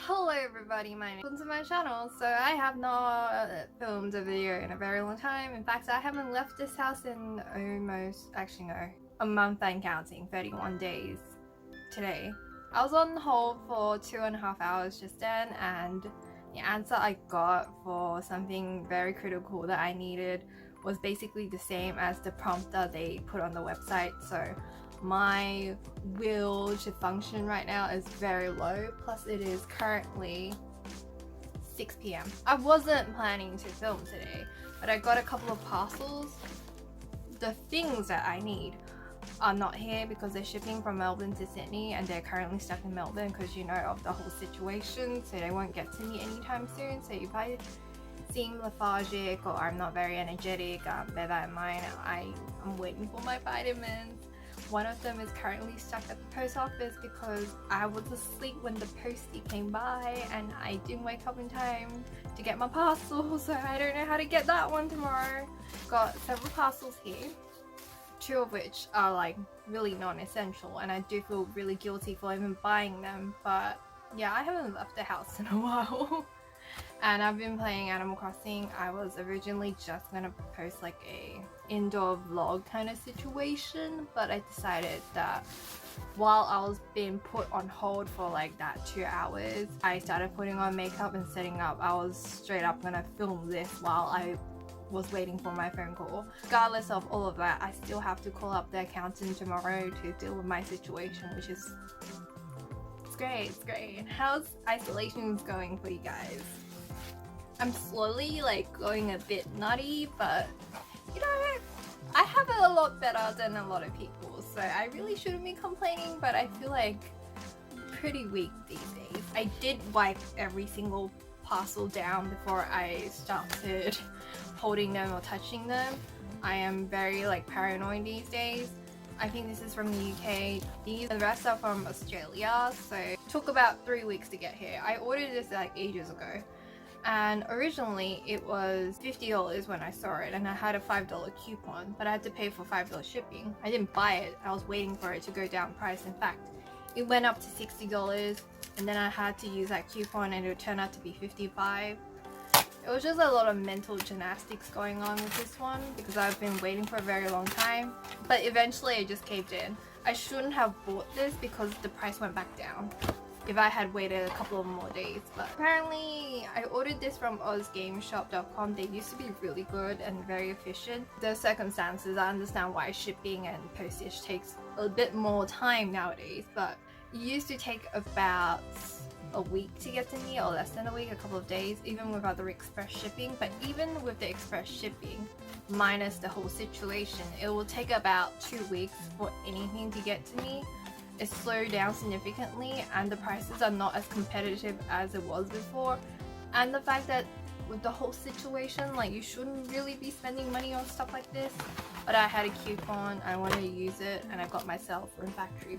Hello everybody, welcome to my channel. So I have not filmed a video in a very long time. In fact, I haven't left this house in a month and counting, 31 days today. I was on hold for 2.5 hours just then, and the answer I got for something very critical that I needed was basically the same as the prompter they put on the website. So my will to function right now is very low, plus it is currently 6 p.m. I wasn't planning to film today, but I got a couple of parcels. The things that I need are not here because they're shipping from Melbourne to Sydney, and they're currently stuck in Melbourne because you know of the whole situation, so they won't get to me anytime soon. So if I seem lethargic or I'm not very energetic, bear that in mind. I'm waiting for my vitamins. One of them is currently stuck at the post office because I was asleep when the postie came by and I didn't wake up in time to get my parcel, so I don't know how to get that one tomorrow. Got several parcels here, 2 of which are like really non-essential, and I do feel really guilty for even buying them, but yeah, I haven't left the house in a while. And I've been playing Animal Crossing. I was originally just gonna post like a indoor vlog kind of situation, but I decided that while I was being put on hold for like that 2 hours, I started putting on makeup and setting up. I was straight up gonna film this while I was waiting for my phone call. Regardless of all of that, I still have to call up the accountant tomorrow to deal with my situation, which is it's great. How's isolations going for you guys? I'm slowly like going a bit nutty, but you know, I have it a lot better than a lot of people, so I really shouldn't be complaining, but I feel like pretty weak these days. I did wipe every single parcel down before I started holding them or touching them. I am very like paranoid these days. I think this is from the UK. The rest are from Australia, so it took about 3 weeks to get here. I ordered this like ages ago, and originally it was $50 when I saw it, and I had a $5 coupon, but I had to pay for $5 shipping. I didn't buy it, I was waiting for it to go down price. In fact, it went up to $60, and then I had to use that coupon and it turned out to be $55. It was just a lot of mental gymnastics going on with this one because I've been waiting for a very long time, but eventually I just caved in. I shouldn't have bought this because the price went back down if I had waited a couple of more days, but apparently I ordered this from ozgameshop.com. They used to be really good and very efficient. The circumstances, I understand why shipping and postage takes a bit more time nowadays, but it used to take about a week to get to me, or less than a week, a couple of days, even without the express shipping. But even with the express shipping, minus the whole situation, it will take about 2 weeks for anything to get to me. It's slowed down significantly, and the prices are not as competitive as it was before. And the fact that with the whole situation, like, you shouldn't really be spending money on stuff like this, but I had a coupon, I wanted to use it, and I got myself Room Factory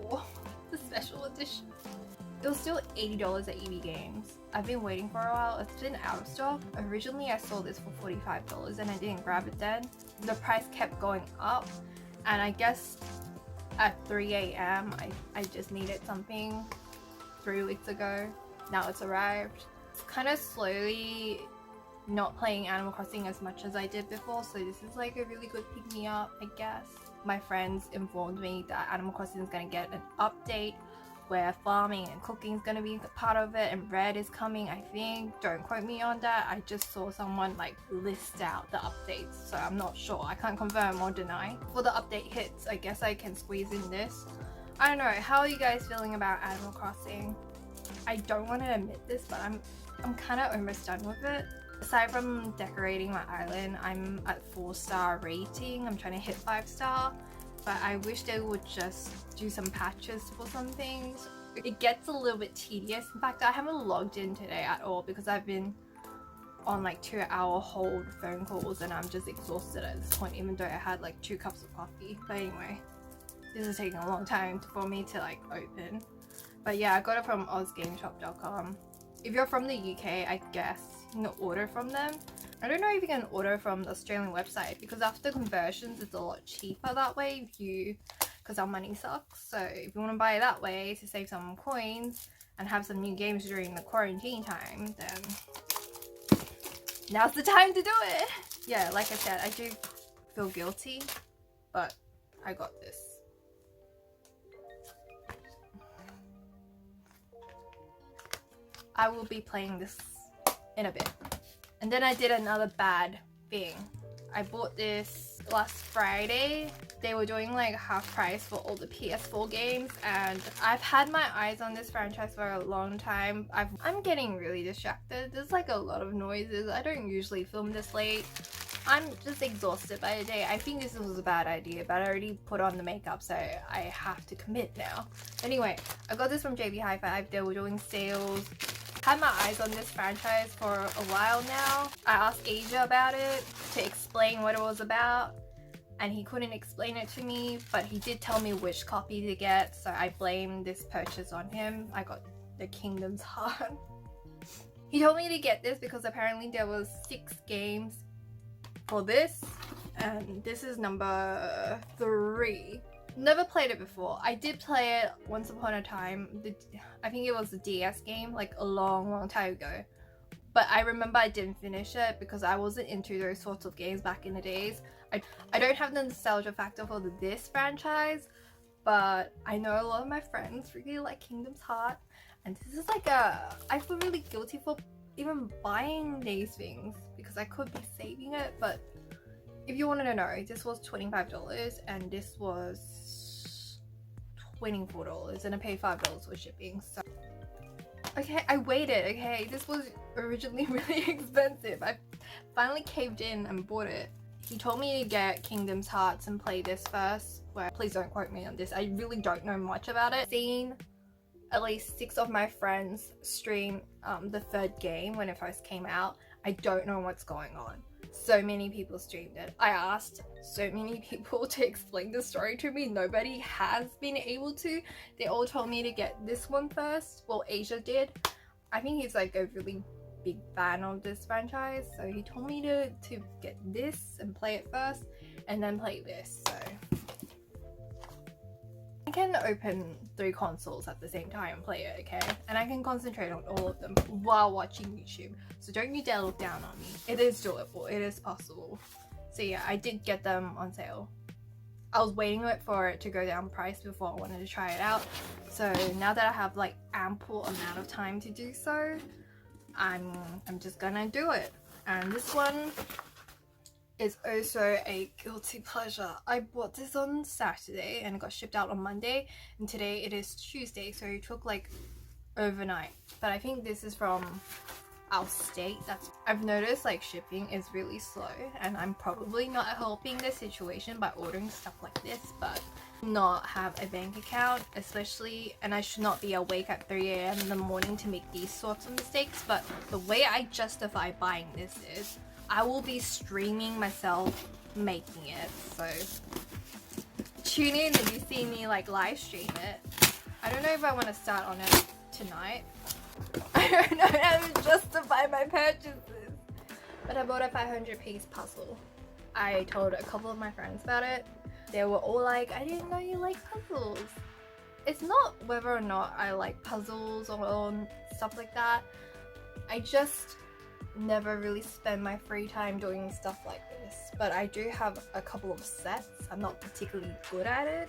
4, the special edition. It was still $80 at EB Games. I've been waiting for a while. It's been out of stock. Originally I saw this for $45 and I didn't grab it then. The price kept going up, and I guess at 3 a.m. I just needed something 3 weeks ago. Now it's arrived. It's kind of slowly not playing Animal Crossing as much as I did before, so this is like a really good pick-me-up, I guess. My friends informed me that Animal Crossing is going to get an update where farming and cooking is going to be part of it, and red is coming, I think. Don't quote me on that. I just saw someone like list out the updates, so I'm not sure. I can't confirm or deny. For the update hits, I guess I can squeeze in this. I don't know, how are you guys feeling about Animal Crossing? I don't want to admit this, but I'm kind of almost done with it. Aside from decorating my island, I'm at 4-star rating. I'm trying to hit 5-star. But I wish they would just do some patches for some things. It gets a little bit tedious. In fact, I haven't logged in today at all because I've been on like 2-hour hold phone calls, and I'm just exhausted at this point, even though I had like 2 cups of coffee. But anyway, this is taking a long time for me to like open. But yeah, I got it from ozgameshop.com. If you're from the UK, I guess you can order from them. I don't know if you can order from the Australian website because after conversions it's a lot cheaper that way because our money sucks. So if you want to buy it that way to save some coins and have some new games during the quarantine time, then now's the time to do it. Yeah, like I said, I do feel guilty, but I got this. I will be playing this in a bit. And then I did another bad thing. I bought this last Friday. They were doing like half price for all the PS4 games, and I've had my eyes on this franchise for a long time. I'm getting really distracted. There's like a lot of noises. I don't usually film this late. I'm just exhausted by the day. I think this was a bad idea, but I already put on the makeup, so I have to commit now. Anyway, I got this from JB Hi-Fi. They were doing sales. Had my eyes on this franchise for a while now. I asked Asia about it to explain what it was about, and he couldn't explain it to me, but he did tell me which copy to get, so I blame this purchase on him. I got the Kingdom's Heart. He told me to get this because apparently there was 6 games for this, and this is number 3. Never played it before. I did play it once upon a time. I think it was the DS game, like a long time ago. But I remember I didn't finish it because I wasn't into those sorts of games back in the days. I don't have the nostalgia factor for this franchise, but I know a lot of my friends really like Kingdom's Heart, and this is like I feel really guilty for even buying these things because I could be saving it, but if you wanted to know, this was $25 and this was $24, and I paid $5 for shipping. So okay, I waited. Okay, this was originally really expensive. I finally caved in and bought it. He told me to get Kingdom's Hearts and play this first. Well, please don't quote me on this. I really don't know much about it. I've seen at least 6 of my friends stream the 3rd game when it first came out. I don't know what's going on. So many people streamed it. I asked so many people to explain the story to me. Nobody has been able to. They all told me to get this one first. Well, Asia did. I think he's like a really big fan of this franchise, so he told me to get this and play it first and then play this. So I can open 3 consoles at the same time and play it, okay? And I can concentrate on all of them while watching YouTube. So don't you dare look down on me. It is doable. It is possible. So yeah, I did get them on sale. I was waiting for it to go down price before I wanted to try it out. So now that I have like ample amount of time to do so, I'm just gonna do it. And this one is also a guilty pleasure. I bought this on Saturday and it got shipped out on Monday, and today it is Tuesday, so it took like overnight. But I think this is from our state. I've noticed like shipping is really slow, and I'm probably not helping the situation by ordering stuff like this, but not have a bank account especially, and I should not be awake at 3 a.m. in the morning to make these sorts of mistakes. But the way I justify buying this is I will be streaming myself making it, so tune in if you see me like live stream it. I don't know if I want to start on it tonight. I don't know how to justify my purchases, but I bought a 500-piece puzzle. I told a couple of my friends about it. They were all like, I didn't know you like puzzles. It's not whether or not I like puzzles or stuff like that. I just never really spend my free time doing stuff like this, but I do have a couple of sets. I'm not particularly good at it.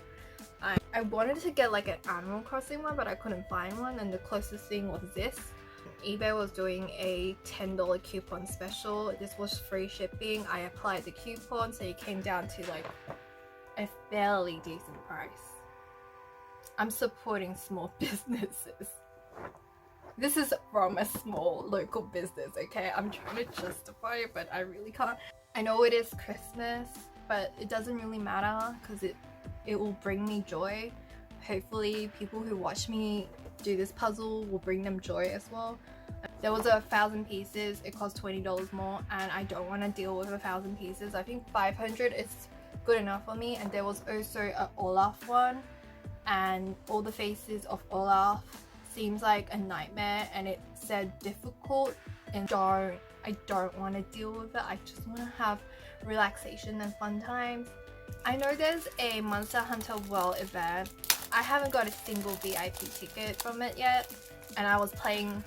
I wanted to get like an Animal Crossing one, but I couldn't find one, and the closest thing was this. eBay was doing a $10 coupon special. This was free shipping. I applied the coupon, so it came down to like a fairly decent price. I'm supporting small businesses. This is from a small local business, okay? I'm trying to justify it, but I really can't. I know it is Christmas, but it doesn't really matter because it will bring me joy. Hopefully people who watch me do this puzzle will bring them joy as well. There was 1,000 pieces. It cost $20 more, and I don't want to deal with 1,000 pieces. I think 500 is good enough for me. And there was also an Olaf one, and all the faces of Olaf seems like a nightmare, and it said difficult, and I don't want to deal with it. I just want to have relaxation and fun times. I know there's a Monster Hunter World event. I haven't got a single VIP ticket from it yet, and I was playing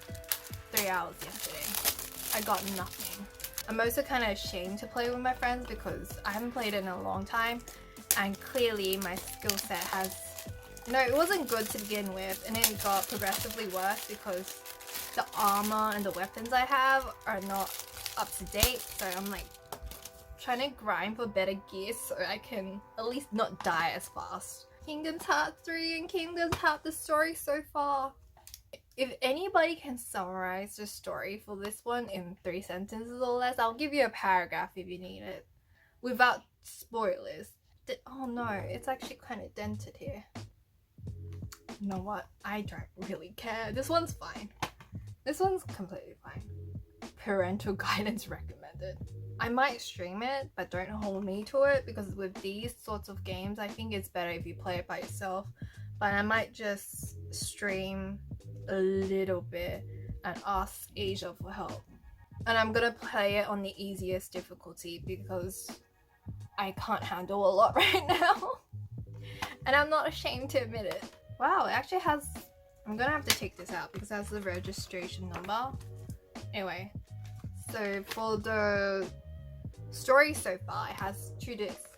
3 hours yesterday. I got nothing. I'm also kind of ashamed to play with my friends because I haven't played in a long time, and clearly my skill set has... No, it wasn't good to begin with, and it got progressively worse because the armor and the weapons I have are not up to date, so I'm like trying to grind for better gear so I can at least not die as fast. Kingdom Hearts 3 and Kingdom Hearts, the story so far. If anybody can summarize the story for this one in 3 sentences or less, I'll give you a paragraph if you need it. Without spoilers. Oh no, it's actually kind of dented here. You know what? I don't really care. This one's fine. This one's completely fine. Parental guidance recommended. I might stream it, but don't hold me to it because with these sorts of games, I think it's better if you play it by yourself. But I might just stream a little bit and ask Asia for help. And I'm gonna play it on the easiest difficulty because I can't handle a lot right now. And I'm not ashamed to admit it. Wow, it actually has... I'm gonna have to take this out because it has the registration number. Anyway, so for the story so far, it has 2 discs.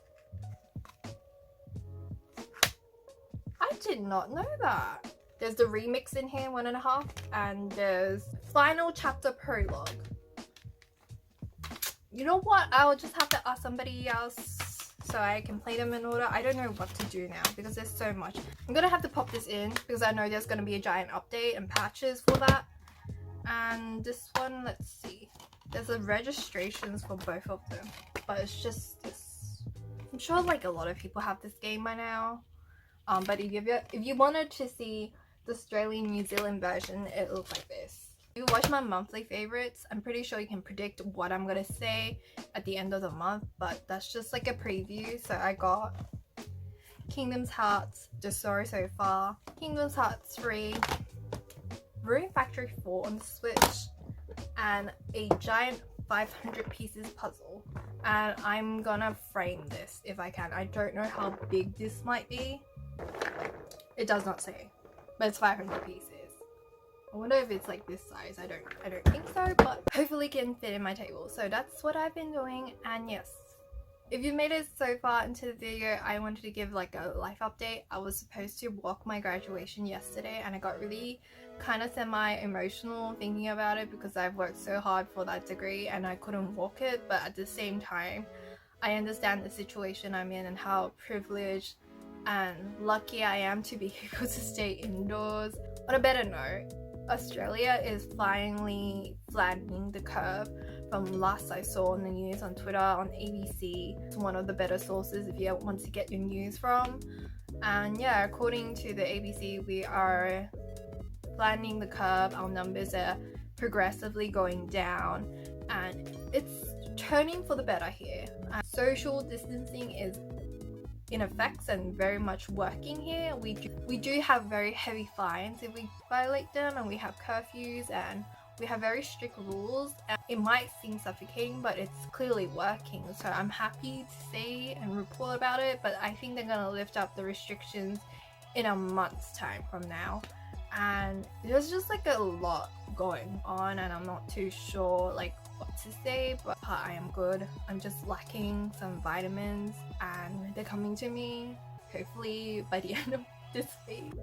I did not know that. There's the remix in here, 1.5, and there's final chapter prologue. You know what? I'll just have to ask somebody else so I can play them in order. I don't know what to do now because there's so much. I'm gonna have to pop this in because I know there's gonna be a giant update and patches for that. And this one, let's see. There's the registrations for both of them, but it's just this. I'm sure like a lot of people have this game by now. But if you wanted to see the Australian New Zealand version, it looks like this. If you watch my monthly favorites, I'm pretty sure you can predict what I'm gonna say at the end of the month, but that's just like a preview. So I got Kingdom Hearts, the story so far, Kingdom Hearts 3, Ruin Factory 4 on the Switch, and a giant 500 pieces puzzle. And I'm gonna frame this if I can. I don't know how big this might be. It does not say, but it's 500 pieces. I wonder if it's like this size. I don't think so, but hopefully it can fit in my table. So that's what I've been doing. And yes, if you made it so far into the video, I wanted to give like a life update. I was supposed to walk my graduation yesterday and I got really kind of semi-emotional thinking about it because I've worked so hard for that degree and I couldn't walk it. But at the same time, I understand the situation I'm in and how privileged and lucky I am to be able to stay indoors. On a better note, Australia is finally flattening the curve. From last I saw on the news on Twitter, on ABC. It's one of the better sources if you want to get your news from. And yeah, according to the ABC, we are flattening the curve. Our numbers are progressively going down and it's turning for the better here. Social distancing is in effect and very much working here. We do have very heavy fines if we violate them, and we have curfews and we have very strict rules. And it might seem suffocating, but it's clearly working. So I'm happy to say and report about it, but I think they're gonna lift up the restrictions in a month's time from now. And there's just like a lot going on and I'm not too sure like what to say, but I am good. I'm just lacking some vitamins and they're coming to me hopefully by the end of this week.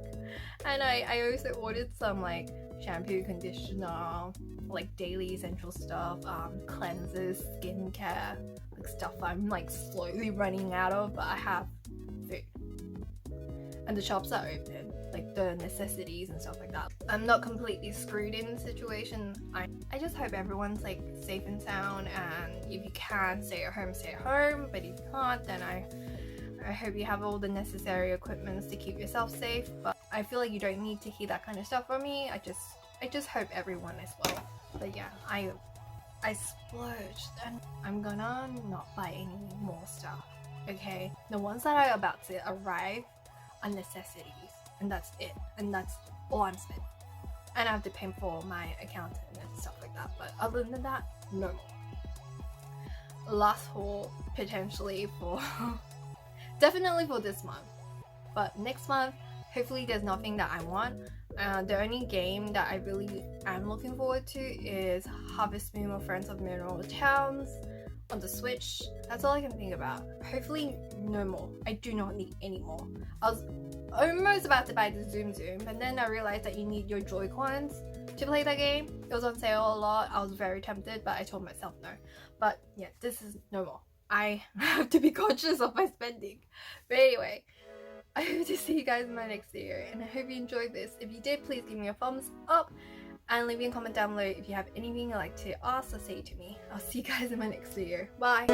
And I also ordered some like shampoo, conditioner, like daily essential stuff, cleansers, skincare, like stuff I'm like slowly running out of, but I have food and the shops are open, like the necessities and stuff like that. I'm not completely screwed in the situation. I just hope everyone's like safe and sound, and if you can stay at home, but if you can't, then I hope you have all the necessary equipment to keep yourself safe. But I feel like you don't need to hear that kind of stuff from me. I just hope everyone is well. But yeah, I splurged and I'm gonna not buy any more stuff, okay? The ones that are about to arrive are necessities, and that's it, and that's all I'm spending. And I have to pay for my accountant and stuff like that, but other than that, no more. Last haul potentially for definitely for this month, but next month hopefully there's nothing that I want. The only game that I really am looking forward to is Harvest Moon or Friends of Mineral Towns on the Switch. That's all I can think about. Hopefully no more. I do not need any more. I was almost about to buy the Zoom, but then I realized that you need your Joy-Cons to play that game. It was on sale a lot. I was very tempted, but I told myself no. But yeah, this is no more. I have to be conscious of my spending. But anyway, I hope to see you guys in my next video, and I hope you enjoyed this. If you did, please give me a thumbs up and leave me a comment down below if you have anything you'd like to ask or say to me. I'll see you guys in my next video. Bye!